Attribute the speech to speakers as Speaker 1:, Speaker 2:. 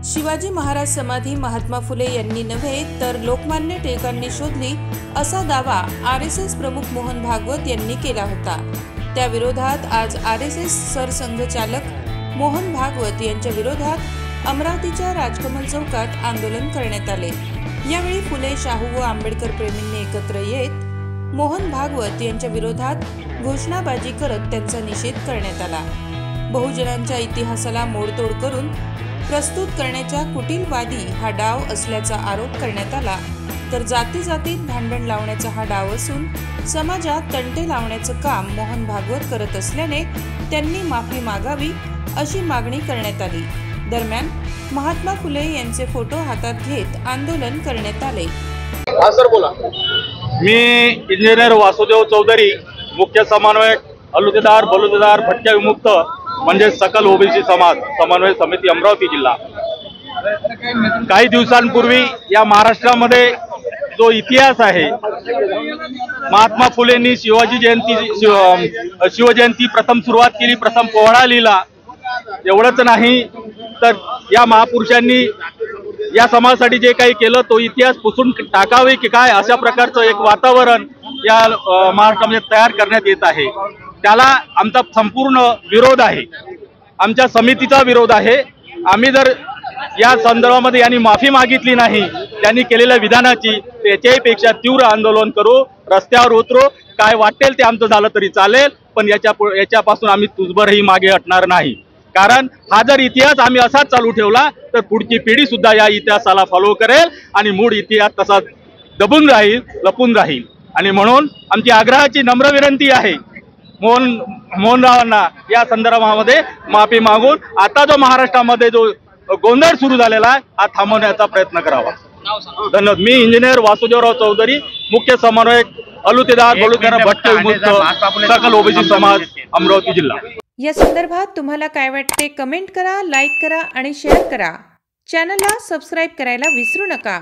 Speaker 1: शिवाजी महाराज समाधी महात्मा फुले यांनी नव्हे तर लोकमान्य टिळकांनी शोधली असा दावा आरएसएस प्रमुख मोहन भागवत यांनी केला होता। त्या विरोधात आज आरएसएस सरसंघचालक मोहन भागवत यांच्या विरोधात अमरावतीच्या राजकमल चौकात आंदोलन करण्यात आले। यावेळी फुले, शाहू व आंबेडकर प्रेमींनी एकत्र येत मोहन भागवत यांच्या विरोधात घोषणाबाजी करत त्यांचा निषेध करण्यात आला। बहुजनांच्या इतिहासाला मोडतोड करून प्रस्तुत करण्याचा कुटिलवादी हा डाव असल्याचा आरोप करण्यात आला। तर जातीजातीत भांडण लावण्याचा हा डाव असून समाजात तंटे लावण्याचं काम मोहन भागवत करत असल्याने त्यांनी माफी मागावी अशी मागणी करण्यात आली। दरम्यान महात्मा फुले यांचे फोटो हातात घेत आंदोलन करण्यात आले।
Speaker 2: सर बोला।
Speaker 3: मी इंजिनियर वासुदेव चौधरी, मुख्य समन्वयक हलुतेदार बलुतेदार भटक्या विमुक्त म्हणजे सकल ओबीसी समाज समन्वय समिती अमरावती जिल्हा। काही दिवसांपूर्वी या महाराष्ट्रामध्ये जो इतिहास आहे, महात्मा फुलेंनी शिवजयंती प्रथम सुरुवात केली, प्रथम पोवाडा लिहिला। एवढंच नाही तर या महापुरुषांनी या समाजासाठी जे काही केलं तो इतिहास पुसून टाकावे की काय अशा प्रकारचं एक वातावरण या महाराष्ट्रामध्ये तयार करण्यात येत आहे। त्याला आमचा संपूर्ण विरोध आहे, आमच्या समितीचा विरोध आहे। आम्ही जर या संदर्भामध्ये यांनी माफी मागितली नाही, त्यांनी केलेल्या विधानाची, त्याच्याही पेक्षा तीव्र आंदोलन करू, रस्त्यावर उतरू, काय वाटेल ते आमचं झालं तरी चालेल, पण याच्यापासून आम्ही तुझभरही मागे हटणार नाही। कारण हा जर इतिहास आम्ही असाच चालू ठेवला तर पुढची पिढी सुद्धा या इतिहासाला फॉलो करेल आणि मूळ इतिहास तसाच दबून राहील, लपून राहील। आणि म्हणून आमची आग्रहाची नम्र विनंती आहे मोहनरावांना या संदर्भामध्ये माफी मागून आता जो महाराष्ट्रामध्ये जो गोंधळ सुरू झालेला आहे हा थांबवण्याचा प्रयत्न करावा। धन्यवाद। मी इंजिनियर वासुदेवराव चौधरी, मुख्य समन्वयक हलुतेदार बलुतेदार भटक्या विमुक्त सकल ओबीसी समाज अमरावती जिल्हा।
Speaker 1: या संदर्भात तुम्हाला काय वाटते कमेंट करा, लाईक करा आणि शेअर करा। चॅनलला सबस्क्राईब करायला विसरू नका।